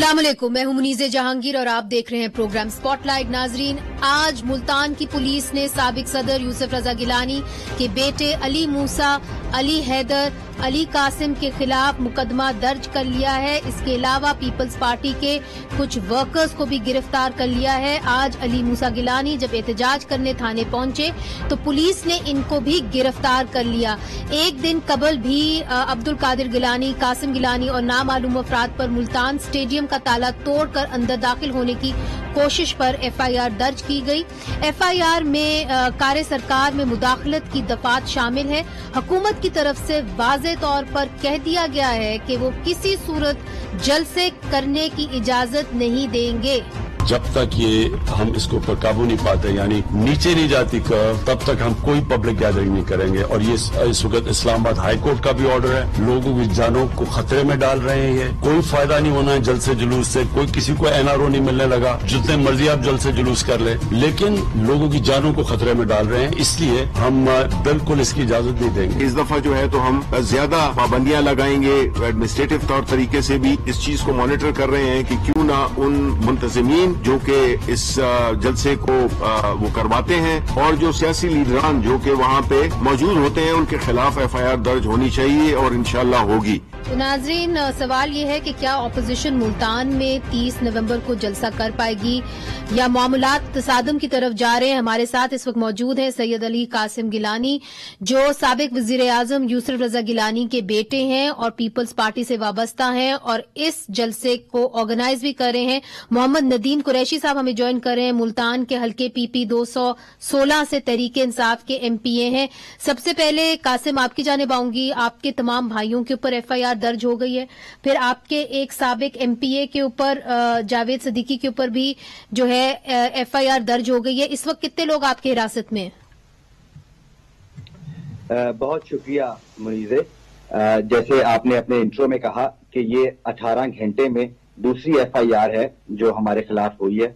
अस्सलाम वालेकुम, मैं हूं मुनीज़े जहांगीर और आप देख रहे हैं प्रोग्राम स्पॉटलाइट। नाजरीन, आज मुल्तान की पुलिस ने साबिक सदर यूसुफ रजा गिलानी के बेटे अली मूसा, अली हैदर, अली कासिम के खिलाफ मुकदमा दर्ज कर लिया है। इसके अलावा पीपल्स पार्टी के कुछ वर्कर्स को भी गिरफ्तार कर लिया है। आज अली मूसा गिलानी जब एहतजाज करने थाने पहुंचे तो पुलिस ने इनको भी गिरफ्तार कर लिया। एक दिन कबल भी अब्दुल कादिर गिलानी, कासिम गिलानी और नामालूम अफराद पर मुल्तान स्टेडियम का ताला तोड़कर अंदर दाखिल होने की कोशिश पर एफआईआर दर्ज की गई। एफआईआर में कार्य सरकार में मुदाखलत की दफात शामिल है। हुकूमत की तरफ से वाज़ेह तौर पर कह दिया गया है कि वो किसी सूरत जलसे करने की इजाजत नहीं देंगे। जब तक ये हम इसको पर काबू नहीं पाते, यानी नीचे नहीं जाती कर्व, तब तक हम कोई पब्लिक गैदरिंग नहीं करेंगे। और ये इस वक्त इस्लामाबाद हाई कोर्ट का भी ऑर्डर है, लोगों की जानों को खतरे में डाल रहे हैं। ये कोई फायदा नहीं होना है जलसे जुलूस से। कोई किसी को एनआरओ नहीं मिलने लगा, जितने मर्जी आप जलसे जुलूस कर ले, लेकिन लोगों की जानों को खतरे में डाल रहे हैं। इसलिए हम बिल्कुल इसकी इजाजत नहीं देंगे। इस दफा जो है तो हम ज्यादा पाबंदियां लगाएंगे। एडमिनिस्ट्रेटिव तौर तरीके से भी इस चीज को मॉनिटर कर रहे हैं कि क्यों ना उन मुंतजिमीन जो कि इस जलसे को वो करवाते हैं और जो सियासी लीडरान जो कि वहाँ पे मौजूद होते हैं, उनके खिलाफ एफआईआर दर्ज होनी चाहिए और इंशाल्लाह होगी। तो नाजरीन, सवाल ये है कि क्या अपोजिशन मुल्तान में 30 नवंबर को जलसा कर पाएगी या मामलात तसादम की तरफ जा रहे हैं। हमारे साथ इस वक्त मौजूद हैं सैयद अली कासिम गिलानी, जो साबिक वजीर आजम यूसुफ रजा गिलानी के बेटे हैं और पीपल्स पार्टी से वाबस्ता हैं और इस जलसे को ऑर्गेनाइज भी कर रहे हैं। मोहम्मद नदीम कुरैशी साहब हमें ज्वाइन कर रहे हैं, मुल्तान के हल्के पीपी 216 से तहरीक इंसाफ के एमपीए हैं। सबसे पहले कासिम, आपकी जानिब आऊंगी। आपके तमाम भाइयों के ऊपर एफआईआर दर्ज हो गई है, फिर आपके एक साबिक एमपीए के ऊपर जावेद सिद्दीकी के ऊपर भी जो है एफआईआर दर्ज हो गई है। इस वक्त कितने लोग आपके हिरासत में हैं? बहुत शुक्रिया मुनीज़े। जैसे आपने अपने इंट्रो में कहा कि ये 18 घंटे में दूसरी एफआईआर है जो हमारे खिलाफ हुई है।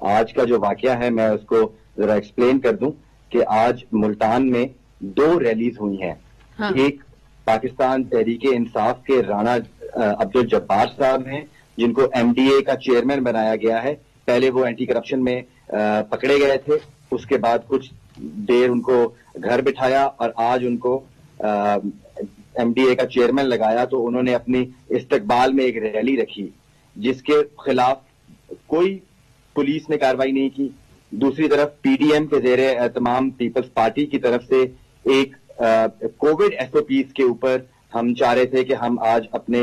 आज का जो वाकया है मैं उसको जरा एक्सप्लेन कर दूं कि आज मुल्तान में 2 रैलीज हुई हैं। हाँ। एक पाकिस्तान तहरीके इंसाफ के राणा अब्दुल जब्बार साहब हैं, जिनको एमडीए का चेयरमैन बनाया गया है। पहले वो एंटी करप्शन में पकड़े गए थे, उसके बाद कुछ देर उनको घर बिठाया और आज उनको एमडीए का चेयरमैन लगाया। तो उन्होंने अपनी इस्तकबाल में एक रैली रखी जिसके खिलाफ कोई पुलिस ने कार्रवाई नहीं की। दूसरी तरफ पीडीएम के ज़ेरे तमाम पीपल्स पार्टी की तरफ से एक कोविड एसओपीज के ऊपर हम चाह रहे थे कि हम आज अपने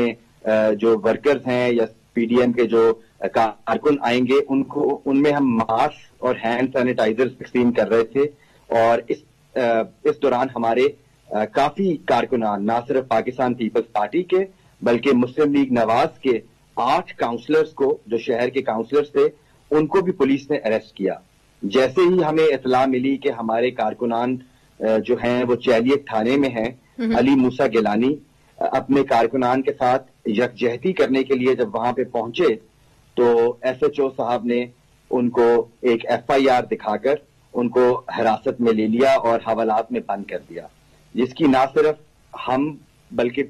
जो वर्कर्स हैं या पीडीएम के जो कारकुन आएंगे उनको उनमें हम मास्क और हैंड सैनिटाइजर तकसीम कर रहे थे। और इस दौरान हमारे काफी कारकुनान, ना सिर्फ पाकिस्तान पीपल्स पार्टी के बल्कि मुस्लिम लीग नवाज के 8 काउंसलर्स को, जो शहर के काउंसलर्स थे, उनको भी पुलिस ने अरेस्ट किया। जैसे ही हमें इतला मिली कि हमारे कारकुनान जो हैं वो चैलियत थाने में हैं, अली मूसा गिलानी अपने कारकुनान के साथ यकजहती करने के लिए जब वहां पे पहुंचे तो एसएचओ साहब ने उनको एक एफआईआर दिखाकर उनको हिरासत में ले लिया और हवालात में बंद कर दिया, जिसकी ना सिर्फ हम बल्कि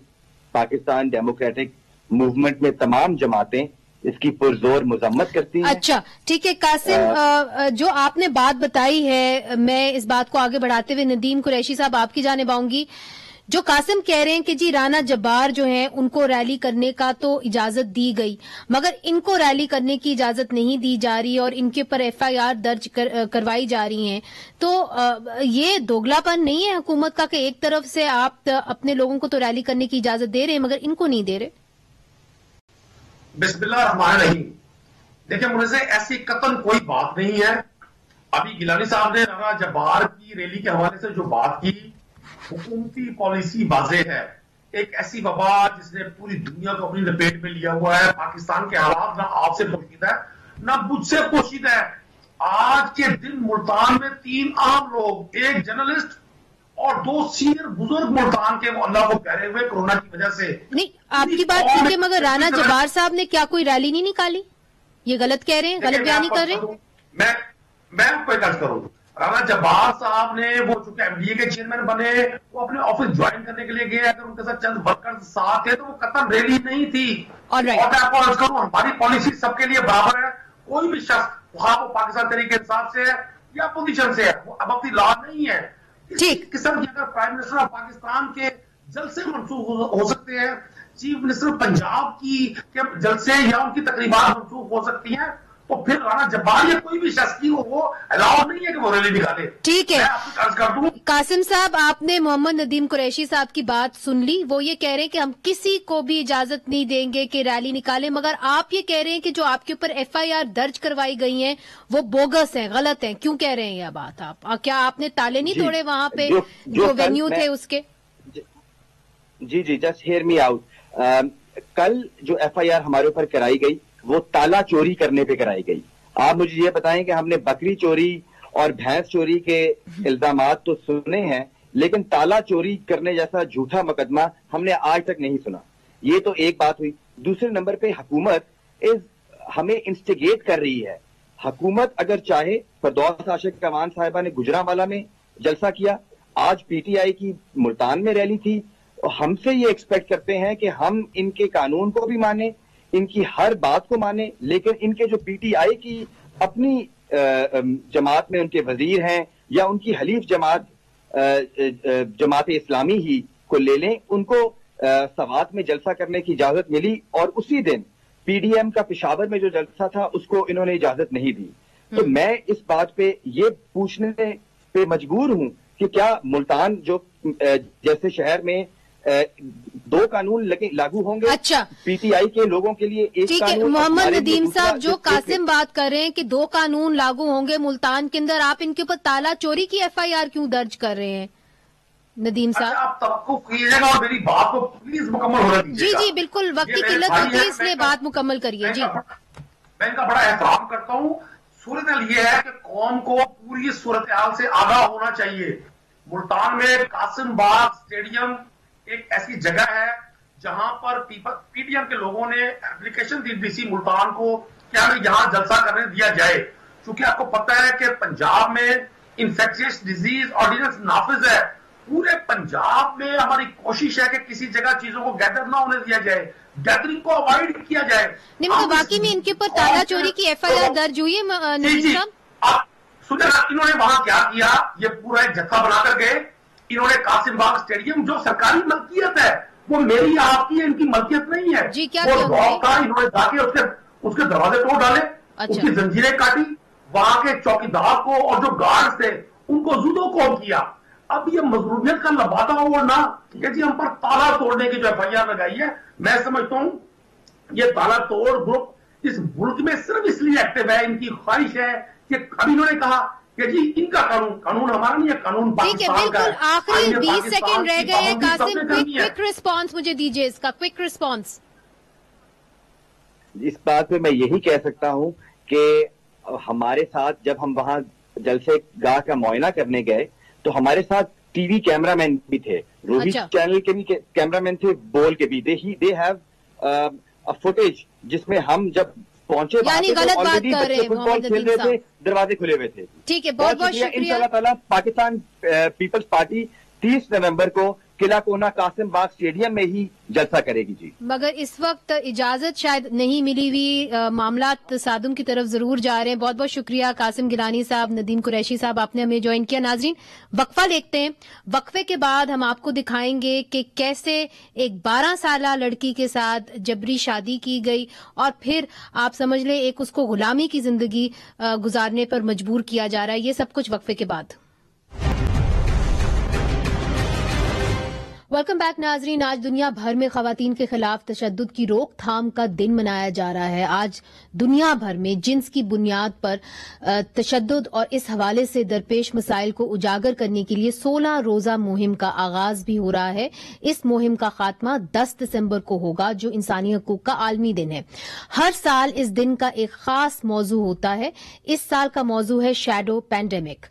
पाकिस्तान डेमोक्रेटिक मूवमेंट में तमाम जमातें इसकी पुरजोर मजम्मत करती हैं। अच्छा, ठीक है कासिम, जो आपने बात बताई है, मैं इस बात को आगे बढ़ाते हुए नदीम कुरैशी साहब आपकी जानिब आऊंगी। जो कासिम कह रहे हैं कि जी राना जब्बार जो हैं उनको रैली करने का तो इजाजत दी गई, मगर इनको रैली करने की इजाजत नहीं दी जा रही और इनके ऊपर एफआईआर दर्ज करवाई जा रही हैं, तो ये दोगलापन नहीं है हुकूमत का कि एक तरफ से आप अपने लोगों को तो रैली करने की इजाजत दे रहे हैं मगर इनको नहीं दे रहे? बिस्मिल्लाह रहमान रहीम। देखिए मुझे ऐसी कतन कोई बात नहीं है। अभी गिलानी साहब ने राना जब्बार की रैली के हवाले से जो बात की, हुकूमती पॉलिसी वाज़ेह है। एक ऐसी वबा जिसने पूरी दुनिया को अपनी लपेट में लिया हुआ है। पाकिस्तान के हालात ना आपसे पोशीदा है ना मुझसे पोशीदा है। आज के दिन मुल्तान में 3 आम लोग, एक जर्नलिस्ट और 2 सीनियर बुजुर्ग मुल्तान के, वो अल्लाह को प्यारे हुए कोरोना की वजह से। नहीं, आपकी बात ठीक है, मगर राना जब्बार साहब ने क्या कोई रैली नहीं निकाली? ये गलत कह रहे हैं, गलत बयानी कर रहे हैं। मैं आपको एक अर्ज करूं, राना जब्बार साहब ने वो चूंकि एमडीए के चेयरमैन बने, वो अपने ऑफिस ज्वाइन करने के लिए गए। अगर उनके साथ चंद वर्कर्स साथ थे तो वो कतन रैली नहीं थी। और मैं आपको अर्ज करूं, हमारी पॉलिसी सबके लिए बराबर है। कोई भी शख्स वहां वो पाकिस्तान तरीके इंसाफ से है या अपोजिशन से है, वो अब अपनी लॉ नहीं है। ठीक किस्म की अगर प्राइम मिनिस्टर ऑफ पाकिस्तान के जलसे मंसूख हो सकते हैं, चीफ मिनिस्टर पंजाब की के जलसे या उनकी तकरीबात मंसूख हो सकती हैं, तो फिर राना जब्बार या कोई भी शख्स की वो अलाउ नहीं है कि वो रैली निकाले। ठीक है, मैं आपको अर्ज कर दूं, कासिम साहब, आपने मोहम्मद नदीम कुरैशी साहब की बात सुन ली। वो ये कह रहे हैं कि हम किसी को भी इजाजत नहीं देंगे कि रैली निकालें, मगर आप ये कह रहे हैं कि जो आपके ऊपर FIR दर्ज करवाई गई हैं वो बोगस हैं, गलत हैं। क्यों कह रहे हैं यह बात आप? क्या आपने ताले नहीं तोड़े वहां पे जो वेन्यू थे उसके? जी, जस्ट हियर मी आउट। कल जो FIR हमारे ऊपर कराई गई वो ताला चोरी करने पे कराई गई। आप मुझे ये बताएं कि हमने बकरी चोरी और भैंस चोरी के इल्जामात तो सुने हैं, लेकिन ताला चोरी करने जैसा झूठा मुकदमा हमने आज तक नहीं सुना। ये तो एक बात हुई। दूसरे नंबर पे हुकूमत हमें इंस्टिगेट कर रही है। हुकूमत अगर चाहे, फरदौस आशिक कमान साहिबा ने गुजरांवाला में जलसा किया, आज PTI की मुल्तान में रैली थी, और हमसे ये एक्सपेक्ट करते हैं कि हम इनके कानून को भी माने, इनकी हर बात को माने, लेकिन इनके जो PTI की अपनी जमात में उनके वजीर हैं या उनकी हलीफ जमात इस्लामी ही को ले लें, उनको सवात में जलसा करने की इजाजत मिली और उसी दिन PDM का पेशावर में जो जलसा था उसको इन्होंने इजाजत नहीं दी। तो मैं इस बात पे ये पूछने पे मजबूर हूं कि क्या मुल्तान जो जैसे शहर में 2 कानून लागू होंगे? अच्छा, PTI के लोगों के लिए एक ठीक है। मोहम्मद नदीम साहब, जो कासिम बात कर रहे हैं कि 2 कानून लागू होंगे मुल्तान के अंदर, आप इनके ऊपर ताला चोरी की FIR क्यों दर्ज कर रहे हैं नदीम साहब? आप तवक्कुफ कीजिएगा और मेरी बात को प्लीज मुकम्मल होने दीजिएगा। जी, बिल्कुल, वक्त की किल्लत होती है, इसलिए बात मुकम्मल करिए। जी, मैं इनका बड़ा एहतराम करता हूँ। सूरत ये है कि कौम को पूरी सूरत हाल से आगाह होना चाहिए। मुल्तान में कासिम बाग स्टेडियम एक ऐसी जगह है जहां पर PDM के लोगों ने एप्लीकेशन दी DC मुल्तान को कि हमें यहां जलसा करने दिया जाए। क्योंकि आपको पता है कि पंजाब में इंफेक्शियस डिजीज ऑर्डिनेंस नाफिज है। पूरे पंजाब में हमारी कोशिश है कि किसी जगह चीजों को गैदर ना होने दिया जाए, गैदरिंग को अवॉइड किया जाए। नहीं, मतलब वाकई में इनके ऊपर ताला चोरी की FIR दर्ज हुई है नदीम साहब? आप सुने, इन्होंने वहां क्या किया, ये पूरा एक जत्था बनाकर गए। इन्होंने कासिम बाग स्टेडियम जो सरकारी मलकियत है, वो मेरी आपकी इनकी मलकियत नहीं है जी, क्या वो ब्लॉक था, इन्होंने जाके उसके दरवाजे तोड़ डाले। अच्छा। उसकी जंजीरें काटी, वहां के चौकीदार को और जो गार्ड्स थे उनको जुदो कॉल किया। अब ये मजलूमियत का लबादा हो ना कि जी हम पर ताला तोड़ने की जो FIR लगाई है, मैं समझता हूं ये ताला तोड़ ग्रुप इस मुल्क में सिर्फ इसलिए एक्टिव है, इनकी ख्वाहिश है कि अभी इन्होंने कहा कि जी इनका कानून हमारा नहीं है, कानून पाकिस्तान का है। बिल्कुल, आखिरी 20 सेकंड रह गए हैं। कासिम, क्विक रिस्पांस मुझे दीजिए इसका, क्विक रिस्पांस। इस बात पे मैं यही कह सकता हूं कि हमारे साथ जब हम वहां जलसे गाह का मुआयना करने गए तो हमारे साथ TV कैमरामैन भी थे, रोहित चैनल के भी कैमरामैन थे, बोल के भी। दे हैव फुटेज जिसमें हम जब पहुंचे यानी गलत बात कर रहे हैं, फुटबॉल खेल रहे थे, दरवाजे खुले हुए थे। ठीक है, बहुत बहुत शुक्रिया। इंशाल्लाह ताला पाकिस्तान पीपल्स पार्टी 30 नवंबर को किला कोना कासिम बाग स्टेडियम में ही जलसा करेगी। जी, मगर इस वक्त इजाजत शायद नहीं मिली हुई, मामला तसादुम की तरफ जरूर जा रहे हैं। बहुत बहुत शुक्रिया कासिम गिलानी साहब, नदीम कुरैशी साहब, आपने हमें ज्वाइन किया। नाजरीन, वक्फा देखते हैं। वक्फे के बाद हम आपको दिखाएंगे कि कैसे एक 12 साला लड़की के साथ जबरी शादी की गई और फिर आप समझ लें एक उसको गुलामी की जिंदगी गुजारने पर मजबूर किया जा रहा है। ये सब कुछ वक्फे के बाद। वेलकम बैक नाजरीन। आज दुनिया भर में खवातीन के खिलाफ तशद्दुद की रोकथाम का दिन मनाया जा रहा है। आज दुनिया भर में जिन्स की बुनियाद पर तशद्दुद और इस हवाले से दरपेश मसाइल को उजागर करने के लिए 16 रोजा मुहिम का आगाज भी हो रहा है। इस मुहिम का खात्मा 10 दिसंबर को होगा, जो इंसानी हकूक का आलमी दिन है। हर साल इस दिन का एक खास मौजू होता है। इस साल का मौजू है शैडो पैंडेमिक।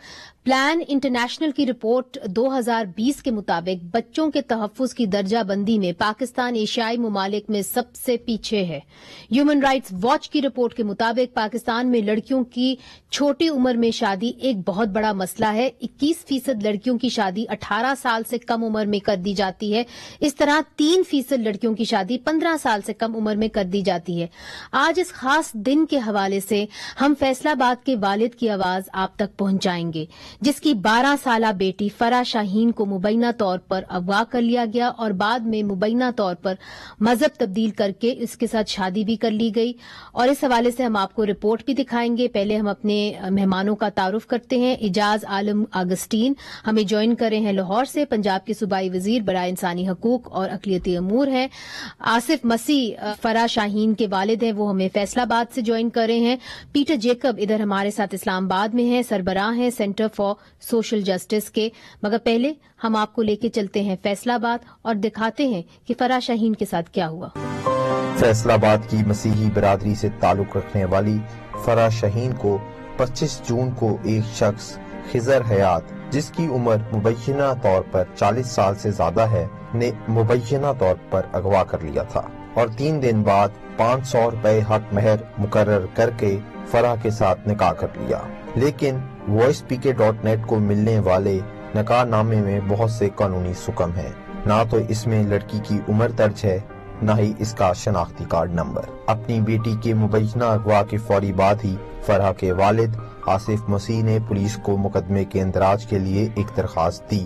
प्लान इंटरनेशनल की रिपोर्ट 2020 के मुताबिक बच्चों के तहफ्फुज की दर्जा बंदी में पाकिस्तान एशियाई ममालिक में सबसे पीछे है। ह्यूमन राइट्स वॉच की रिपोर्ट के मुताबिक पाकिस्तान में लड़कियों की छोटी उम्र में शादी एक बहुत बड़ा मसला है। 21% लड़कियों की शादी 18 साल से कम उम्र में कर दी जाती है। इस तरह 3% लड़कियों की शादी 15 साल से कम उम्र में कर दी जाती है। आज इस खास दिन के हवाले से हम फैसलाबाद के वालिद की आवाज आप तक पहुंचाएंगे, जिसकी 12 साला बेटी फरा शाहीन को मुबैना तौर पर अगवा कर लिया गया और बाद में मुबैना तौर पर मजहब तब्दील करके इसके साथ शादी भी कर ली गई। और इस हवाले से हम आपको रिपोर्ट भी दिखाएंगे। पहले हम अपने मेहमानों का तारुफ करते हैं। इजाज आलम आगस्टीन हमें ज्वाइन कर रहे हैं लाहौर से, पंजाब के सूबाई वजीर बराए इंसानी हकूक और अक़लियती अमूर हैं। आसिफ मसीह फरा शाहीन के वालिद हैं, वो हमें फैसलाबाद से ज्वाइन कर रहे हैं। पीटर जेकब इधर हमारे साथ इस्लामाबाद में हैं, सरबराह हैं सेंटर फॉर सोशल जस्टिस के। मगर पहले हम आपको लेके चलते हैं फैसलाबाद और दिखाते हैं कि फरा शाहीन के साथ क्या हुआ। फैसलाबाद की मसीही बिरादरी से ताल्लुक रखने वाली फरा शाहीन को 25 जून को एक शख्स खिजर हयात, जिसकी उम्र मुबैना तौर पर 40 साल से ज्यादा है, ने मुबैना तौर पर अगवा कर लिया था और 3 दिन बाद 500 रुपए हक महर मुकर्रर करके फरा के साथ निकाह कर लिया। लेकिन voicepk.net को मिलने वाले निकाह नामे में बहुत से कानूनी सुकम है। ना तो इसमें लड़की की उम्र दर्ज है, न ही इसका शनाख्ती कार्ड नंबर। अपनी बेटी के मुबैना अगवा के फौरी बाद ही फरहा के वालिद आसिफ मसीह ने पुलिस को मुकदमे के इंदराज के लिए एक दरखास्त दी,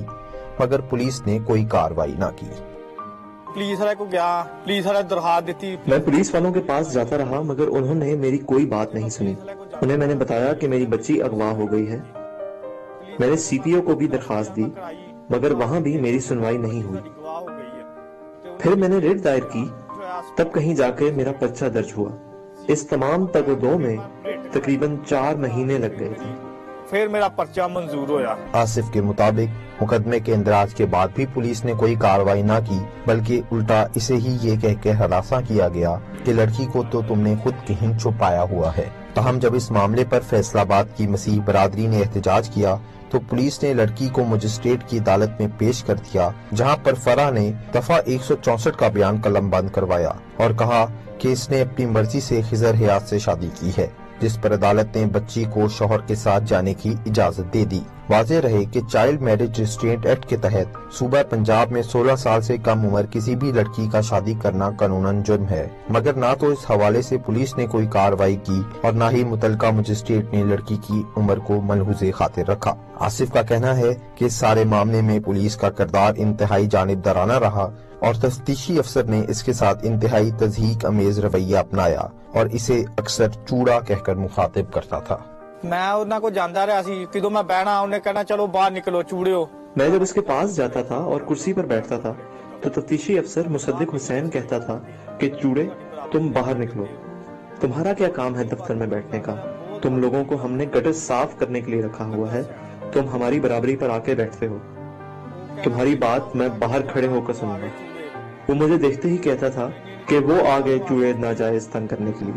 मगर पुलिस ने कोई कार्रवाई न की। पुलिस वाले को गया, पुलिस वाले दरखास्त दी। मैं पुलिस वालों के पास जाता रहा, मगर उन्होंने मेरी कोई बात नहीं सुनी। उन्हें मैंने बताया कि मेरी बच्ची अगवा हो गई है। मैंने सीपीओ को भी दरखास्त दी, मगर वहाँ भी मेरी सुनवाई नहीं हुई। फिर मैंने रिट दायर की, तब कहीं जाके मेरा पर्चा दर्ज हुआ। इस तमाम तगदो में तकरीबन 4 महीने लग गए थे। फिर मेरा पर्चा मंजूर होया। आसिफ के मुताबिक मुकदमे के इंदराज के बाद भी पुलिस ने कोई कार्रवाई न की, बल्कि उल्टा इसे ही ये कह के हरासा किया गया कि लड़की को तो तुमने खुद कहीं छुपाया हुआ है। ताहम जब इस मामले पर फैसलाबाद की मसीह बरादरी ने एहतजाज किया तो पुलिस ने लड़की को मजिस्ट्रेट की अदालत में पेश कर दिया, जहां पर फरा ने दफा 164 का बयान कलम बंद करवाया और कहा कि इसने अपनी मर्जी से खिजर हयात से शादी की है, जिस पर अदालत ने बच्ची को शौहर के साथ जाने की इजाजत दे दी। वाज़ेह रहे कि चाइल्ड मैरिज रिस्ट्रेंट एक्ट के तहत सूबा पंजाब में 16 साल से कम उम्र किसी भी लड़की का शादी करना कानूनन जुर्म है, मगर ना तो इस हवाले से पुलिस ने कोई कार्रवाई की और न ही मुतलका मजिस्ट्रेट ने लड़की की उम्र को मलहूज़े खातिर रखा। आसिफ का कहना है कि इस सारे मामले में पुलिस का किरदार इंतहाई जानिबदाराना रहा और तफ्तीशी अफसर ने इसके साथ इंतहाई तज़हीक अमेज रवैया अपनाया और इसे अक्सर चूड़ा कहकर मुखातिब करता था। मैं उन्हें को जानता रहा सी, किदों मैं बहना उन्हें कहना चलो बाहर निकलो चूड़ियो। मैं जब उसके पास जाता था और कुर्सी पर बैठता था तो तफ्तीशी अफसर मुसद्दिक हुसैन कहता था कि चूड़े तुम बाहर निकलो, तुम्हारा क्या काम है दफ्तर में बैठने का, तुम लोगों को हमने गटर साफ करने के लिए रखा हुआ है, तुम हमारी बराबरी पर आके बैठते हो, तुम्हारी बात मैं बाहर खड़े होकर सुनूंगा। वो मुझे देखते ही कहता था कि वो आ गए चूड़े नाजायज तंग करने के लिए,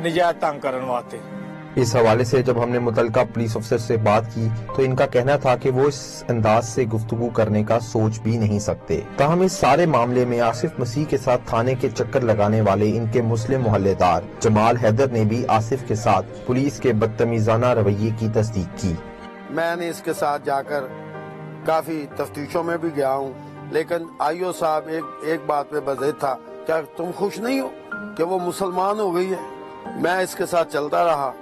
निजायज तंग करने वास्ते। इस हवाले से जब हमने मुतलका पुलिस अफसर से बात की तो इनका कहना था कि वो इस अंदाज से गुफ्तगू करने का सोच भी नहीं सकते। ताहम इस सारे मामले में आसिफ मसीह के साथ थाने के चक्कर लगाने वाले इनके मुस्लिम मोहल्लेदार जमाल हैदर ने भी आसिफ के साथ पुलिस के बदतमीजाना रवैये की तस्दीक की। मैंने इसके साथ जाकर काफी तफ्तीशों में भी गया हूँ, लेकिन आईओ साहब एक बात पे बज़ेद था, क्या तुम खुश नहीं हो कि वो मुसलमान हो गई है। मैं इसके साथ चलता रहा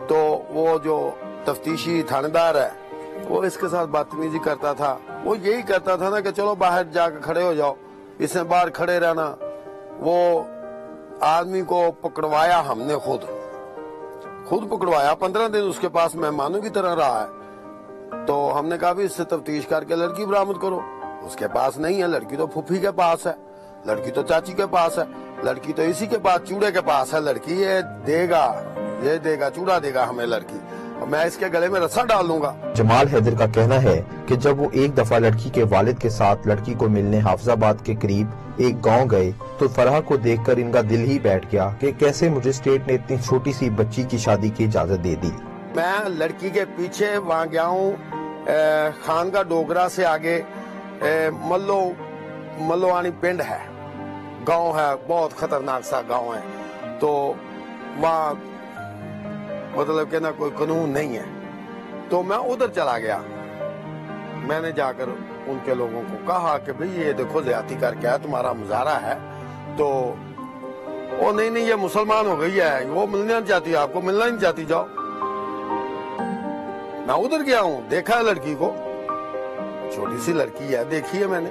तो वो जो तफ्तीशी थानेदार है वो इसके साथ बदतमीजी करता था। वो यही करता था ना कि चलो बाहर जाकर खड़े हो जाओ, इसने बाहर खड़े रहना। वो आदमी को पकड़वाया हमने खुद पकड़वाया, 15 दिन उसके पास मेहमानों की तरह रहा है। तो हमने कहा भी इससे तफ्तीश करके लड़की बरामद करो। उसके पास नहीं है, लड़की तो फूफी के पास है, लड़की तो चाची के पास है, लड़की तो इसी के पास चूड़े के पास है। लड़की ये देगा चूड़ा देगा हमें लड़की, और मैं इसके गले में रस्सा डाल दूंगा। जमाल हैदर का कहना है कि जब वो एक दफा लड़की के वालिद के साथ लड़की को मिलने हाफिजाबाद के करीब एक गांव गए तो फरहा को देखकर इनका दिल ही बैठ गया कि कैसे मजिस्ट्रेट ने इतनी छोटी सी बच्ची की शादी की इजाजत दे दी। میں لڑکی کے پیچھے وہاں گیا ہوں خان کا ڈوگرا سے آگے ملوانی پنڈ ہے، گاؤں ہے، بہت خطرناک سا گاؤں ہے، تو وہاں مطلب کہ نا کوئی قانون نہیں ہے، تو میں ادھر چلا گیا۔ میں نے جا کر ان کے لوگوں کو کہا کہ بھئی یہ دیکھو زیادتی کر کے تمہارا مظاہرہ ہے، تو وہ نہیں یہ مسلمان ہو گئی ہے، وہ ملنا نہیں چاہتی، آپ کو ملنا نہیں چاہتی، جاؤ۔ میں ادھر گیا ہوں، دیکھا ہے لڑکی کو، چھوٹی سی لڑکی ہے، دیکھی ہے میں نے۔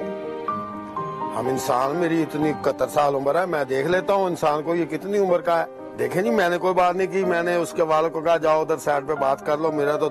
ہم انسان، میری اتنی 71 سال عمر ہے، میں دیکھ لیتا ہوں انسان کو یہ کتنی عمر کا ہے۔ دیکھیں نہیں، میں نے کوئی بات نہیں کی، میں نے اس کے والد کو کہا جاؤ ادھر سائڈ پہ بات کر لو۔ میرا تو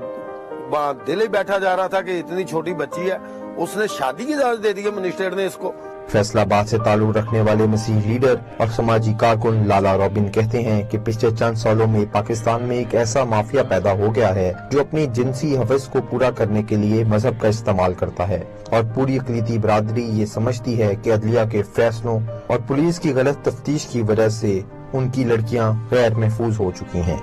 دل ہی بیٹھا جا رہا تھا کہ اتنی چھوٹی بچی ہے، اس نے شادی کی اجازت دے دی ہے منسٹر نے اس کو۔ فیصل آباد سے تعلق رکھنے والے مسیحی لیڈر اور سماجی کارکن لالا روبن کہتے ہیں کہ پچھلے چند سالوں میں پاکستان میں ایک ایسا مافیا پیدا ہو گیا ہے جو اپنی جنسی ہوس کو پورا کرنے کے لیے مذہب کا استعمال کرتا ہے، اور پوری اقلیتی برادری یہ سمجھتی ہے کہ عدلیہ کے فیصلوں اور پولیس کی غلط تفتیش کی وجہ سے ان کی لڑکیاں غیر محفوظ ہو چکی ہیں۔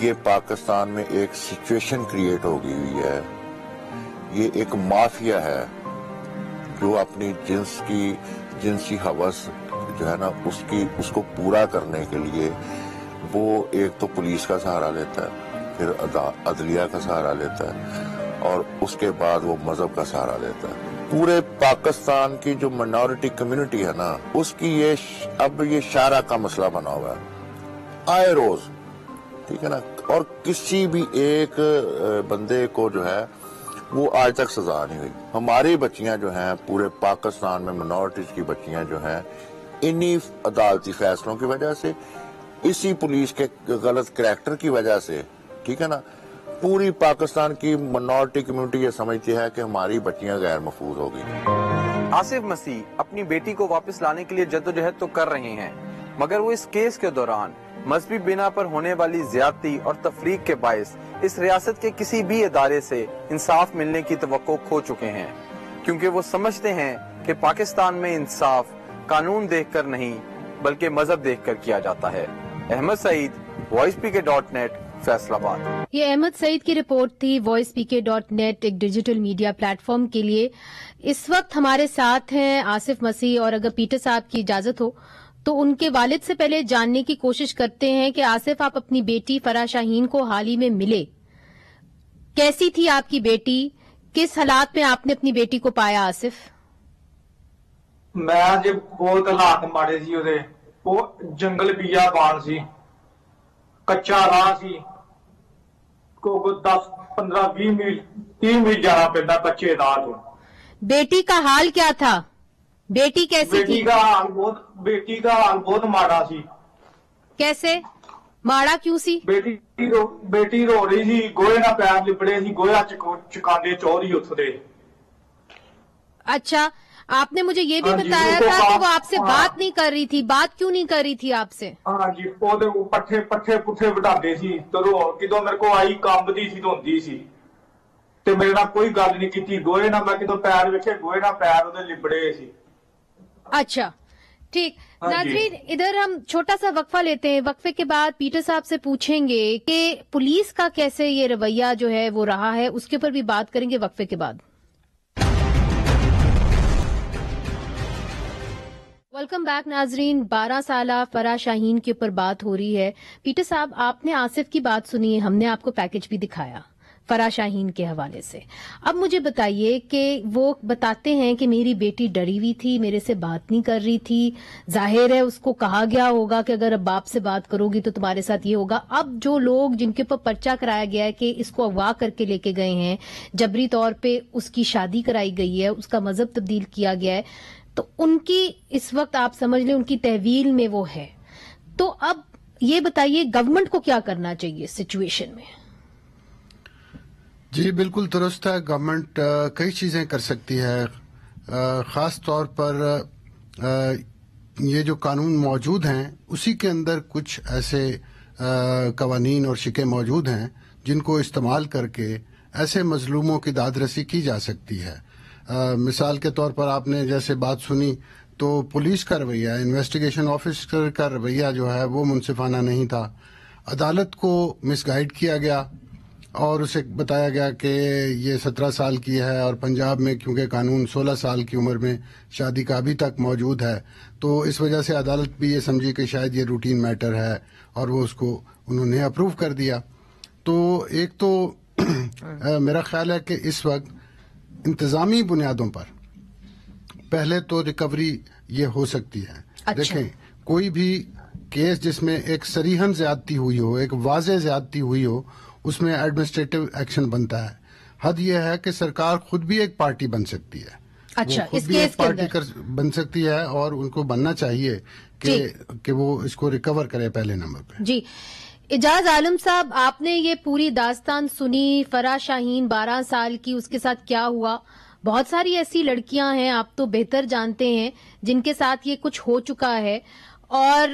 یہ پاکستان میں ایک سچویشن کریٹ ہو گئی ہوئی ہے، یہ ایک مافیا ہے جو اپنی جنسی ہوس جو ہے نا اس کو پورا کرنے کے لیے وہ ایک تو پولیس کا سہارا لیتا ہے، پھر عدلیہ کا سہارا لیتا ہے، اور اس کے بعد وہ مذہب کا سہارا لیتا ہے۔ پورے پاکستان کی جو منورٹی کمیونٹی ہے نا، اس کی اب یہ شارع کا مسئلہ بنا ہوا ہے آئے روز، ٹھیک ہے نا، اور کسی بھی ایک بندے کو جو ہے وہ آج تک سزا نہیں ہوئی۔ ہماری بچیاں جو ہیں پورے پاکستان میں، منورٹیز کی بچیاں جو ہیں، انہی عدالتی فیصلوں کی وجہ سے، اسی پولیس کے غلط کریکٹر کی وجہ سے، ٹھیک ہے نا، پوری پاکستان کی منورٹی کمیونٹی یہ سمجھتی ہے کہ ہماری بچیاں غیر محفوظ ہو گئی۔ آصف مسیح اپنی بیٹی کو واپس لانے کے لیے جدوجہد تو کر رہے ہیں، مگر وہ اس کیس کے دوران مذہبی بنا پر ہونے والی زیادتی اور تفریق کے باعث اس ریاست کے کسی بھی ادارے سے انصاف ملنے کی توقع کھو چکے ہیں، کیونکہ وہ سمجھتے ہیں کہ پاکستان میں انصاف قانون دیکھ کر نہیں بلکہ مذہب دیکھ کر کیا جاتا ہے۔ احمد سعید، voicepk.net، فیصل آباد۔ یہ احمد سعید کی رپورٹ تھی voicepk.net، ایک ڈیجیٹل میڈیا پلیٹ فارم کے لیے۔ اس وقت ہمارے ساتھ ہیں آصف مسیح، اور اگر پیٹر صاحب کی اجازت ہو تو ان کے والد سے پہلے جاننے کی کوشش کرتے ہیں کہ آصف، آپ اپنی بیٹی فرح شاہین کو حال ہی میں ملے، کیسی تھی آپ کی بیٹی، کس حالات میں آپ نے اپنی بیٹی کو پایا آصف؟ میں جی بہت حالات ماڑے سی، وہ جنگل بیا بان سی، کچا راہ سی، 10 15 20 میل 30 میل جانا پڑتا کچے راہ تو۔ بیٹی کا حال کیا تھا؟ بیٹی کیسی تھی؟ بیٹی کا حال بہت ماڑا سی۔ کیسے ماڑا کیوں سی؟ بیٹی رو رہی سی، گوہے نہ پیر لبڑے سی، گویا چکاندے چوری اتھے۔ اچھا، آپ نے مجھے یہ بھی بتایا تھا کہ وہ آپ سے بات نہیں کر رہی تھی، بات کیوں نہیں کر رہی تھی آپ سے؟ ہاں جی، پٹھے پٹھے بٹھاتے سی، تو کدو میرے کو آئی کمبدی سی، دھوندی سی، تے میرے نال کوئی گل نہیں کیتی، گوہے نہ میں کدو پیر ویکھے، گوہے نہ پیر اودے لبڑے سی۔ اچھا ٹھیک، ناظرین ادھر ہم چھوٹا سا وقفہ لیتے ہیں، وقفے کے بعد پیٹر صاحب سے پوچھیں گے کہ پولیس کا کیسے یہ رویہ جو ہے وہ رہا ہے، اس کے اوپر بھی بات کریں گے وقفے کے بعد۔ ویلکم بیک ناظرین، 12 سالہ فرح شاہین کے اوپر بات ہو رہی ہے۔ پیٹر صاحب، آپ نے آصف کی بات سنی ہے، ہم نے آپ کو پیکج بھی دکھایا فرح شاہین کے حوالے سے۔ اب مجھے بتائیے کہ وہ بتاتے ہیں کہ میری بیٹی ڈری ہوئی تھی، میرے سے بات نہیں کر رہی تھی، ظاہر ہے اس کو کہا گیا ہوگا کہ اگر اب باپ سے بات کرو گی تو تمہارے ساتھ یہ ہوگا۔ اب جو لوگ جن کے اوپر پرچہ کرایا گیا ہے کہ اس کو اغوا کر کے لے کے گئے ہیں، جبری طور پہ اس کی شادی کرائی گئی ہے، اس کا مذہب تبدیل کیا گیا ہے، تو ان کی اس وقت آپ سمجھ لیں ان کی تحویل میں وہ ہے، تو اب یہ بتائیے گورنمنٹ کو کیا کرنا چاہیے اس سچویشن میں؟ جی بالکل درست ہے، گورنمنٹ کئی چیزیں کر سکتی ہے، خاص طور پر یہ جو قانون موجود ہیں اسی کے اندر کچھ ایسے قوانین اور شکیں موجود ہیں جن کو استعمال کر کے ایسے مظلوموں کی داد رسی کی جا سکتی ہے۔ مثال کے طور پر آپ نے جیسے بات سنی تو پولیس کا رویہ، انویسٹیگیشن آفیسر کا رویہ جو ہے وہ منصفانہ نہیں تھا، عدالت کو مس گائیڈ کیا گیا، اور اسے بتایا گیا کہ یہ 17 سال کی ہے اور پنجاب میں کیونکہ قانون 16 سال کی عمر میں شادی کا ابھی تک موجود ہے، تو اس وجہ سے عدالت بھی یہ سمجھی کہ شاید یہ روٹین میٹر ہے اور وہ اس کو انہوں نے اپروو کر دیا۔ تو ایک تو میرا خیال ہے کہ اس وقت انتظامی بنیادوں پر پہلے تو ریکوری یہ ہو سکتی ہے۔ دیکھیں، کوئی بھی کیس جس میں ایک صریحاً زیادتی ہوئی ہو، ایک واضح زیادتی ہوئی ہو، اس میں ایڈمنسٹریٹو ایکشن بنتا ہے۔ حد یہ ہے کہ سرکار خود بھی ایک پارٹی بن سکتی ہے، اچھا، خود بھی ایک پارٹی بن سکتی ہے اور ان کو بننا چاہیے کہ وہ اس کو ریکور کرے پہلے نمبر پہ۔ جی، اعجاز عالم صاحب، آپ نے یہ پوری داستان سنی، فرح شاہین 12 سال کی، اس کے ساتھ کیا ہوا؟ بہت ساری ایسی لڑکیاں ہیں، آپ تو بہتر جانتے ہیں، جن کے ساتھ یہ کچھ ہو چکا ہے اور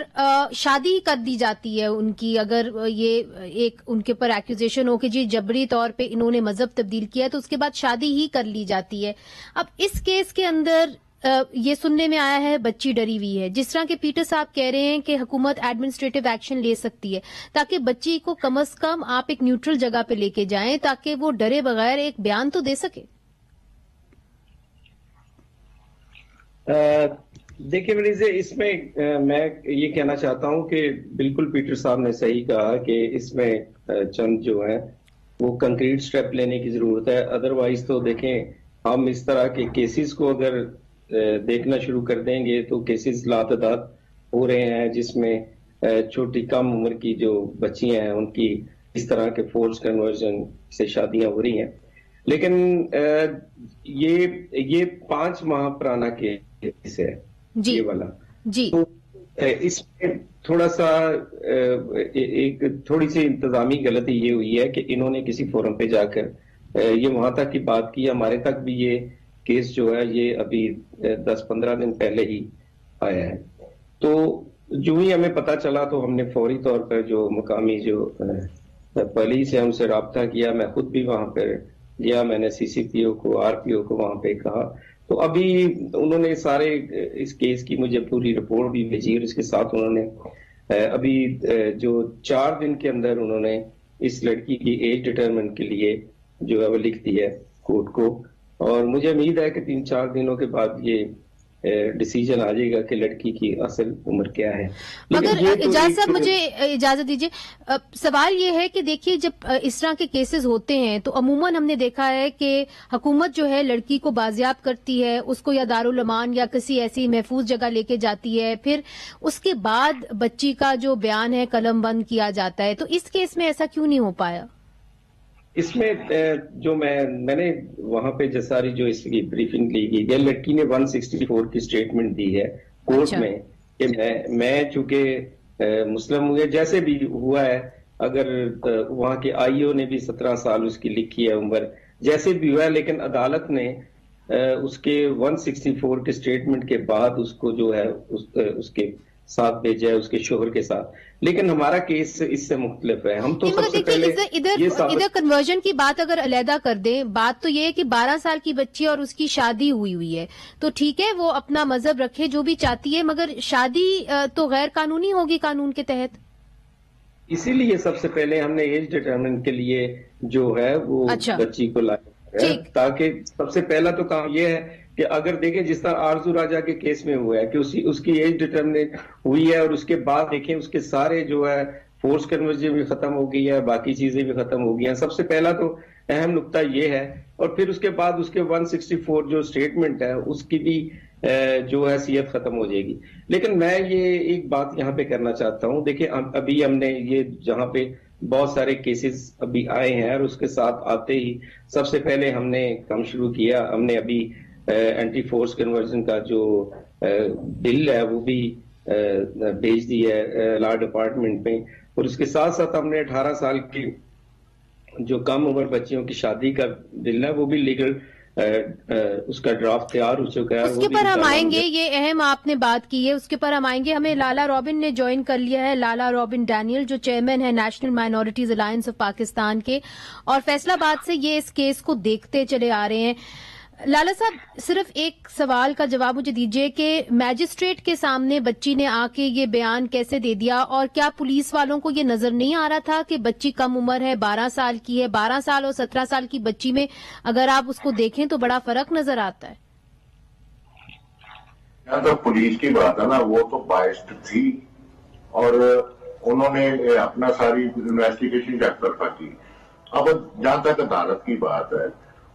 شادی کر دی جاتی ہے ان کی، اگر یہ ایک ان کے اوپر ایکوزیشن ہو کہ جی جبری طور پہ انہوں نے مذہب تبدیل کیا ہے، تو اس کے بعد شادی ہی کر لی جاتی ہے۔ اب اس کیس کے اندر یہ سننے میں آیا ہے بچی ڈری ہوئی ہے، جس طرح کے پیٹر صاحب کہہ رہے ہیں کہ حکومت ایڈمنسٹریٹو ایکشن لے سکتی ہے تاکہ بچی کو کم از کم آپ ایک نیوٹرل جگہ پہ لے کے جائیں تاکہ وہ ڈرے بغیر ایک بیان تو دے سکے۔ دیکھیں مریضے، اس میں میں یہ کہنا چاہتا ہوں کہ بالکل پیٹر صاحب نے صحیح کہا کہ اس میں چند جو ہیں وہ کنکریٹ سٹیپ لینے کی ضرورت ہے۔ ادروائز تو دیکھیں، ہم اس طرح کے کیسز کو اگر دیکھنا شروع کر دیں گے تو کیسز لاتعداد ہو رہے ہیں جس میں چھوٹی کم عمر کی جو بچیاں ہیں ان کی اس طرح کے فورس کنورژن سے شادیاں ہو رہی ہیں۔ لیکن یہ 5 ماہ پرانا کیس ہے یہ والا، تو اس میں تھوڑا سا ایک تھوڑی سی انتظامی غلطی یہ ہوئی ہے کہ انہوں نے کسی فورم پہ جا کر یہ وہاں تک کی بات کی، ہمارے تک بھی یہ کیس جو ہے یہ ابھی 10-15 دن پہلے ہی آیا ہے۔ تو جو ہی ہمیں پتہ چلا تو ہم نے فوری طور پر جو مقامی جو پولیس ہے ان سے رابطہ کیا، میں خود بھی وہاں پر گیا، میں نے سی سی پی او کو، آر پی او کو وہاں پہ کہا، تو ابھی انہوں نے سارے اس کیس کی مجھے پوری رپورٹ بھی بھیجی اور اس کے ساتھ انہوں نے ابھی جو 4 دن کے اندر انہوں نے اس لڑکی کی ایج ڈٹرمنٹ کے لیے جو ہے وہ لکھ دی ہے کورٹ کو، اور مجھے امید ہے کہ 3-4 دنوں کے بعد یہ ڈیسیجن آ جائے گا کہ لڑکی کی اصل عمر کیا ہے۔ مگر اجازت صاحب مجھے اجازت دیجیے، سوال یہ ہے کہ دیکھیے جب اس طرح کے کیسز ہوتے ہیں تو عموماً ہم نے دیکھا ہے کہ حکومت جو ہے لڑکی کو بازیاب کرتی ہے، اس کو یا دارالامان یا کسی ایسی محفوظ جگہ لے کے جاتی ہے، پھر اس کے بعد بچی کا جو بیان ہے قلم بند کیا جاتا ہے، تو اس کیس میں ایسا کیوں نہیں ہو پایا؟ اس میں جو میں نے وہاں پہ جساری جو اس کی بریفنگ لی گئی، لڑکی نے 164 کی سٹیٹمنٹ دی ہے کورٹ میں کہ میں چونکہ مسلم ہوئے جیسے بھی ہوا ہے، اگر وہاں کے آئی او نے بھی 17 سال اس کی لکھی ہے عمر، جیسے بھی ہوا ہے، لیکن عدالت نے اس کے 164 کے سٹیٹمنٹ کے بعد اس کو جو ہے اس کے ساتھ بھیجا ہے، اس کے شوہر کے ساتھ۔ لیکن ہمارا کیس اس سے مختلف ہے، ہم تو سب سے پہلے ادھر کنورژن کی بات اگر علیحدہ کر دیں، بات تو یہ ہے کہ 12 سال کی بچی اور اس کی شادی ہوئی ہے، تو ٹھیک ہے وہ اپنا مذہب رکھے جو بھی چاہتی ہے، مگر شادی تو غیر قانونی ہوگی قانون کے تحت۔ اسی لیے سب سے پہلے ہم نے ایج ڈٹرمنٹ کے لیے جو ہے وہ بچی کو لایا، تاکہ سب سے پہلا تو کام یہ ہے کہ اگر دیکھیں جس طرح آرزو راجہ کے کیس میں ہوا ہے کہ اس کی ایج ڈٹرمنٹ ہوئی ہے اور اس کے بعد دیکھیں اس کے سارے جو ہے فورس کنورژن بھی ختم ہو گئی ہے، باقی چیزیں بھی ختم ہو گئی ہیں۔ سب سے پہلا تو اہم نقطہ یہ ہے، اور پھر اس کے بعد اس کے 164 جو سٹیٹمنٹ ہے اس کی بھی جو حیثیت ختم ہو جائے گی۔ لیکن میں یہ ایک بات یہاں پہ کرنا چاہتا ہوں، دیکھیں ابھی ہم نے یہ جہاں پہ بہت سارے کیسز ابھی آئے ہیں اور اس کے ساتھ آتے ہی سب سے پہلے ہم نے کام شروع کیا، ہم نے ابھی اینٹی فورس کنورژن کا جو بل ہے وہ بھی بھیج دی ہے لا ڈپارٹمنٹ میں، اور اس کے ساتھ ساتھ ہم نے 18 سال کی جو کم عمر بچیوں کی شادی کا بل ہے وہ بھی لیگل اس کا ڈرافٹ تیار ہو چکا ہے، اس کے پر ہم آئیں گے، یہ اہم آپ نے بات کی ہے، اس کے پر ہم آئیں گے۔ ہمیں لالا رابن نے جوائن کر لیا ہے، لالا رابن ڈینیل جو چیئرمین ہے national minorities alliance of Pakistan کے، اور فیصلہ آباد سے یہ اس کیس کو دیکھتے چلے آ رہے ہیں۔ लाला साहब, सिर्फ एक सवाल का जवाब मुझे दीजिए कि मैजिस्ट्रेट के सामने बच्ची ने आके ये बयान कैसे दे दिया, और क्या पुलिस वालों को ये नजर नहीं आ रहा था कि बच्ची कम उम्र है, 12 साल की है? 12 साल और 17 साल की बच्ची में अगर आप उसको देखें तो बड़ा फर्क नजर आता है। तो पुलिस की बात है ना, वो तो बाइस्ड थी और उन्होंने अपना सारी इन्वेस्टिगेशन चेक कर की। अब जहां तक अदालत की बात है,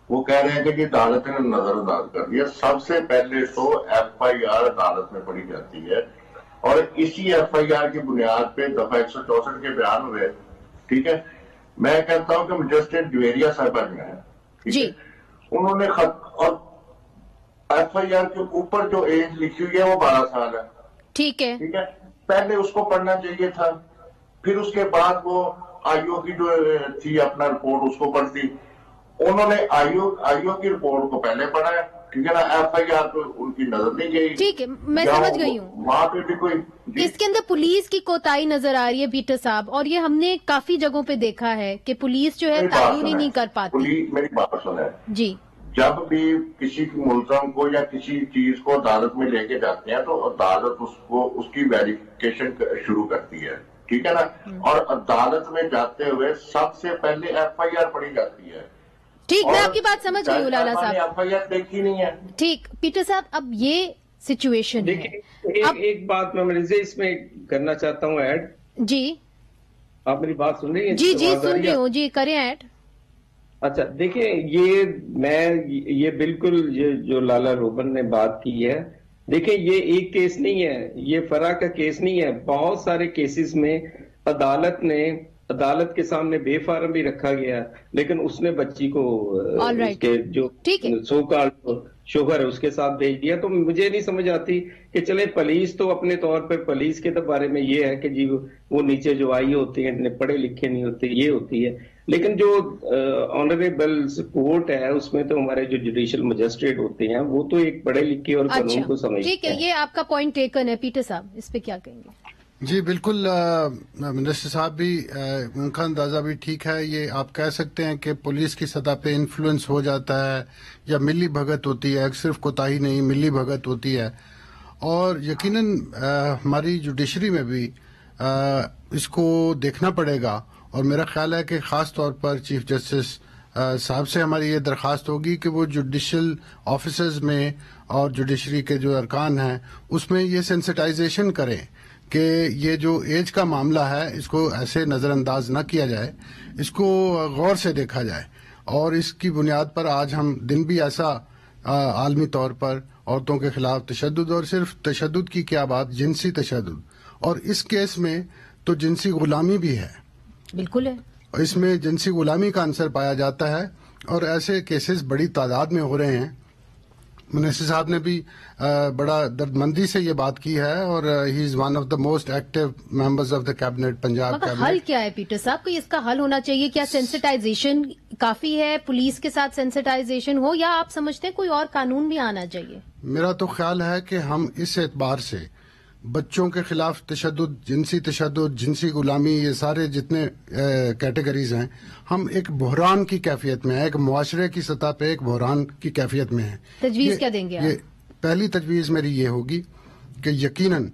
वो कह रहे हैं कि अदालत ने नजरअंदाज कर दिया। सबसे पहले तो FIR अदालत में पढ़ी जाती है और इसी FIR की बुनियाद पे दफा 164 के बयान हुए। ठीक है, मैं कहता हूं कि मजिस्ट्रेट जवेरिया साहब जो है, ठीक है, उन्होंने और FIR के ऊपर जो एज लिखी हुई है वो 12 साल है। ठीक है, ठीक है, पहले उसको पढ़ना चाहिए था, फिर उसके बाद वो आईओ की जो थी अपना रिपोर्ट उसको पढ़ती। उन्होंने आईओ की रिपोर्ट को पहले पढ़ा है, ठीक है ना, FIR पे उनकी नजर नहीं गई। ठीक है, मैं समझ गई हूँ। वहाँ पे भी कोई इसके अंदर पुलिस की कोताही नजर आ रही है पीटर साहब, और ये हमने काफी जगहों पे देखा है कि पुलिस जो है तायुन ही नहीं कर पाती। मेरी बात सुने जी, जब भी किसी मुलजम को या किसी चीज को अदालत में लेके जाते हैं तो अदालत उसको उसकी वेरिफिकेशन शुरू करती है, ठीक है ना, और अदालत में जाते हुए सबसे पहले FIR पढ़ी जाती है। ठीक, मैं आपकी बात समझ गई हूँ लाला साहब। FIR देखी नहीं है। ठीक, पीटर साहब, अब ये सिचुएशन देखिए, एक बात मैं इसमें करना चाहता हूँ ऐड। जी, आप मेरी बात सुन रही हैं? जी जी, सुन रही हूँ जी, करें ऐड। अच्छा, देखिए, ये बिल्कुल ये जो लाला रोबन ने बात की है, देखिए ये एक केस नहीं है, ये फरा का केस नहीं है। बहुत सारे केसेस में अदालत के सामने बेफारम भी रखा गया, लेकिन उसने बच्ची को उसके जो सो कॉल्ड शोहर है उसके साथ भेज दिया। तो मुझे नहीं समझ आती कि चले पुलिस तो अपने तौर पर पुलिस के बारे में ये है कि जी वो नीचे जो आई होती है, इतने पढ़े लिखे नहीं होते, ये होती है, लेकिन जो ऑनरेबल कोर्ट है उसमें तो हमारे जो जुडिशियल मजिस्ट्रेट होते हैं वो तो एक पढ़े लिखे और कानून को समझते हैं। ठीक है, ये आपका पॉइंट टेकन है। पीटर साहब, इस पे क्या कहेंगे? जी बिल्कुल, मिनिस्टर साहब भी उनका अंदाजा भी ठीक है। ये आप कह सकते हैं कि पुलिस की सतह पे इन्फ्लुएंस हो जाता है या मिली भगत होती है, सिर्फ कोताही नहीं मिली भगत होती है, और यकीनन हमारी जुडिशरी में भी इसको देखना पड़ेगा। और मेरा ख्याल है कि खास तौर पर चीफ जस्टिस साहब से हमारी ये दरख्वास्त होगी कि वो जुडिशियल ऑफिसर्स में और जुडिशरी के जो अरकान हैं उसमें ये सेंसिटाइजेशन करें कि ये जो एज का मामला है इसको ऐसे नजरअंदाज न किया जाए, इसको गौर से देखा जाए। और इसकी बुनियाद पर आज हम दिन भी ऐसा आलमी तौर पर औरतों के खिलाफ तशद्दुद, और सिर्फ तशद्दुद की क्या बात, जिनसी तशद्दुद, और इस केस में तो जिनसी गुलामी भी है। बिल्कुल है, इसमें जिनसी गुलामी का अंसर पाया जाता है और ऐसे केसेस बड़ी तादाद में हो रहे हैं। मिनिस्टर साहब ने भी बड़ा दर्दमंदी से ये बात की है और he is one of the most active members of the cabinet, Punjab cabinet. हल क्या है पीटर साहब? कोई इसका हल होना चाहिए क्या? सेंसिटाइजेशन काफी है, पुलिस के साथ सेंसिटाइजेशन हो, या आप समझते हैं कोई और कानून भी आना चाहिए? मेरा तो ख्याल है कि हम इस एतबार से बच्चों के खिलाफ तशद्दुद, जिनसी गुलामी, ये सारे जितने कैटेगरीज हैं, हम एक बहरान की कैफियत में है, एक मुआशरे की सतह पे एक बहरान की कैफियत में है। तजवीज क्या देंगे आप? पहली तजवीज मेरी ये होगी कि यकीनन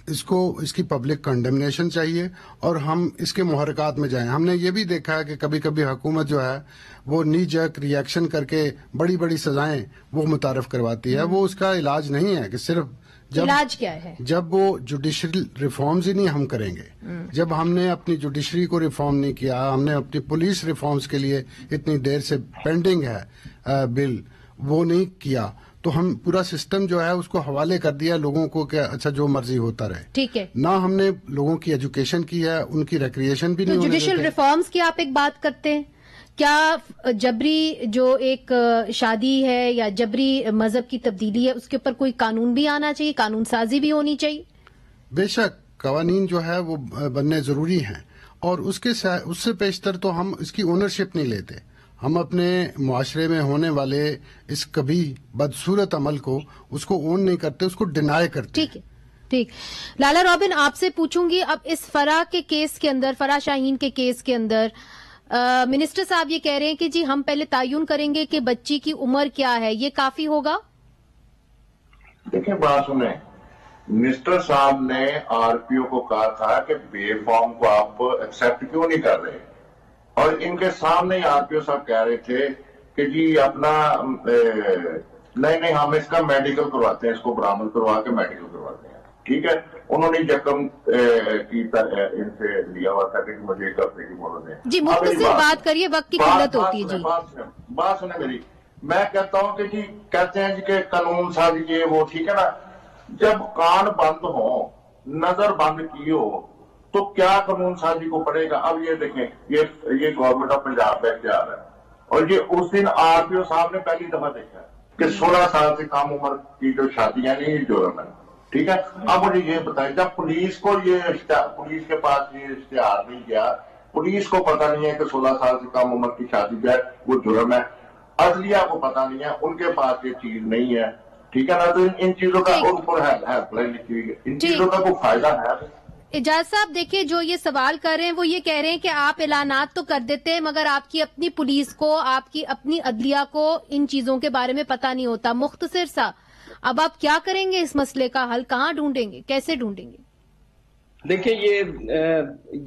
इसकी पब्लिक कंडेमनेशन चाहिए और हम इसके मुहरकात में जाएं। हमने ये भी देखा है कि कभी कभी हुकूमत जो है वो नी जर्क रिएक्शन करके बड़ी बड़ी सजाएं वो मुतारफ करवाती है। वो उसका इलाज नहीं है कि सिर्फ इलाज क्या है? जब वो जुडिशरी रिफॉर्म्स ही नहीं हम करेंगे, जब हमने अपनी जुडिशरी को रिफॉर्म नहीं किया, हमने अपनी पुलिस रिफॉर्म्स के लिए इतनी देर से पेंडिंग है बिल, वो नहीं किया, तो हम पूरा सिस्टम जो है उसको हवाले कर दिया लोगों को कि अच्छा जो मर्जी होता रहे। ठीक है, ना हमने लोगों की एजुकेशन की है, उनकी रिक्रिएशन भी नहीं होने देते। जुडिशियल रिफॉर्म्स की आप एक बात करते हैं, क्या जबरी जो एक शादी है या जबरी मजहब की तब्दीली है उसके ऊपर कोई कानून भी आना चाहिए, कानून साजी भी होनी चाहिए? बेशक कवानीन जो है वो बनने जरूरी हैं और उससे पेशतर तो हम इसकी ओनरशिप नहीं लेते। हम अपने मुआशरे में होने वाले इस कभी बदसूरत अमल को उसको ओन नहीं करते, उसको डिनाई करते। ठीक है, ठीक। लाला रॉबिन, आपसे पूछूंगी अब इस फरा के केस के अंदर, फरा शाहीन के केस के अंदर मिनिस्टर साहब ये कह रहे हैं कि जी हम पहले तयन करेंगे कि बच्ची की उम्र क्या है, ये काफी होगा? देखिए बात सुने, मिनिस्टर साहब ने आरपीओ को कहा था कि बेफॉर्म को आप एक्सेप्ट क्यों नहीं कर रहे, और इनके सामने ही आरपीओ साहब कह रहे थे कि जी अपना नहीं हम इसका मेडिकल करवाते हैं, इसको बरामद करवा के मेडिकल करवाते हैं। ठीक है, उन्होंने जख्म की इनसे लिया हुआ था कि मुझे एक हफ्ते की मोहलत है। जी मुझसे बात करिए, वक्त की किल्लत होती है। जी बात सुने मेरी, मैं कहता हूं कि जी कहते हैं जी कि कानून साजी ये वो, ठीक है ना, जब कान बंद हो, नजर बंद की हो, तो क्या कानून साजी को पड़ेगा? अब ये देखें, ये गवर्नमेंट ऑफ पंजाब का इख्तियार है, और ये उस दिन आरपीओ साहब ने पहली दफा देखा कि 16 साल से कम उम्र की जो शादियां नहीं जुर्म है। ठीक है, अब मुझे ये बताएं, जब पुलिस के पास ये इश्तिहार नहीं गया, पुलिस को पता नहीं है कि 16 साल से कम उम्र की शादी जो है वो जुर्म है, अदलिया को पता नहीं है, उनके पास ये चीज नहीं है, ठीक है ना, तो इन चीजों का ऊपर हेल्पलाइन लिखी हुई है, इन चीजों का कोई फायदा है? एजाज साहब देखिए, जो ये सवाल कर रहे हैं वो ये कह रहे हैं कि आप ऐलानात तो कर देते हैं मगर आपकी अपनी पुलिस को, आपकी अपनी अदलिया को इन चीजों के बारे में पता नहीं होता। मुख्तसर सा, अब आप क्या करेंगे? इस मसले का हल कहाँ ढूंढेंगे, कैसे ढूंढेंगे? देखिए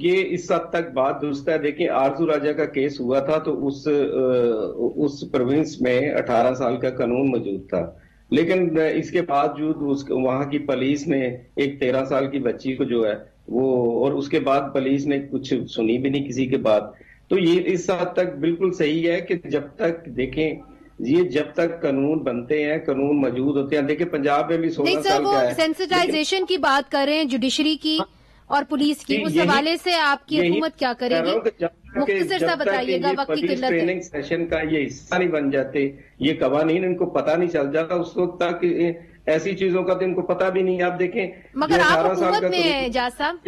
ये इस हद तक बात दुरुस्त है। देखिए आरजू राजा का केस हुआ था तो उस प्रोविंस में 18 साल का कानून मौजूद था, लेकिन इसके बावजूद वहां की पुलिस ने एक 13 साल की बच्ची को जो है वो, और उसके बाद पुलिस ने कुछ सुनी भी नहीं किसी के बात। तो ये इस हद तक बिल्कुल सही है कि जब तक देखें, ये जब तक कानून बनते हैं, कानून मौजूद होते हैं। देखिए पंजाब में भी 16 साल का है। सेंसिटाइजेशन की बात कर रहे हैं, जुडिशरी की और पुलिस की, उस हवाले से आपकी हुकूमत क्या करेगी? मुख्तसर सा बताइएगा, वक्त की किल्लत है। ट्रेनिंग सेशन का ये हिस्सा नहीं बन जाते, ये कवानीन इनको पता नहीं चल जाता, उस वक्त तक ऐसी चीजों का तो इनको पता भी नहीं। आप देखें, मगर आप हुकूमत में हैं एजाज साहब,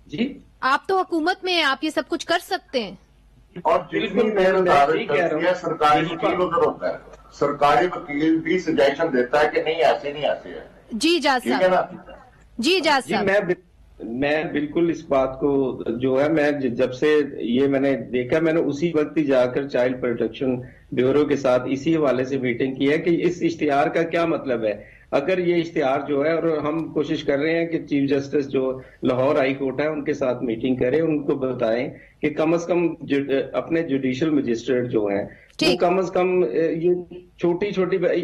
जी आप तो हुकूमत में हैं, आप ये सब कुछ कर सकते हैं। और जितनी सरकारी वकील उधर होता है, सरकारी वकील भी सजेशन देता है कि नहीं ऐसे नहीं ऐसे है। जी एजाज साहब, जी एजाज साहब, मैं बिल्कुल इस बात को जो है, मैं जब से ये मैंने देखा, मैंने उसी वक्त ही जाकर चाइल्ड प्रोटेक्शन ब्यूरो के साथ इसी हवाले से मीटिंग की है कि इस इश्तिहार का क्या मतलब है। अगर ये इश्तिहार जो है, और हम कोशिश कर रहे हैं कि चीफ जस्टिस जो लाहौर हाई कोर्ट है उनके साथ मीटिंग करें, उनको बताएं कि कम से कम अपने जुडिशियल मजिस्ट्रेट जो हैं वो कम से कम ये छोटी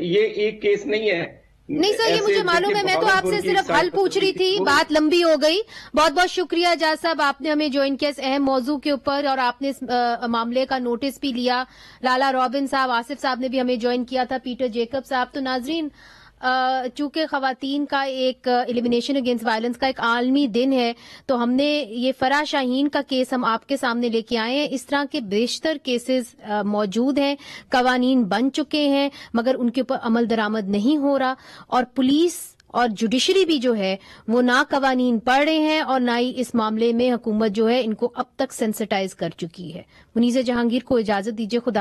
ये एक केस नहीं है। नहीं सर, ये मुझे मालूम है, मैं तो आपसे सिर्फ हल पूछ रही थी, बात लंबी हो गई। बहुत बहुत शुक्रिया एजाज साहब, आपने हमें ज्वाइन किया इस अहम मौजू के ऊपर और आपने इस मामले का नोटिस भी लिया। लाला रॉबिन साहब, आसिफ साहब ने भी हमें ज्वाइन किया था, पीटर जेकब साहब। तो नाजरीन, चूंकि खवातीन का एक एलिमिनेशन अगेंस्ट वायलेंस का एक आलमी दिन है, तो हमने ये फराह शाहीन का केस हम आपके सामने लेके आए हैं। इस तरह के बेशतर केसेस मौजूद हैं, कवानीन बन चुके हैं, मगर उनके ऊपर अमल दरामद नहीं हो रहा, और पुलिस और जुडिशरी भी जो है वो ना कवानीन पढ़ रहे हैं और ना ही इस मामले में हुकूमत जो है इनको अब तक सेंसिटाइज कर चुकी है। मुनीज़ जहांगीर को इजाजत दीजिए, खुदा।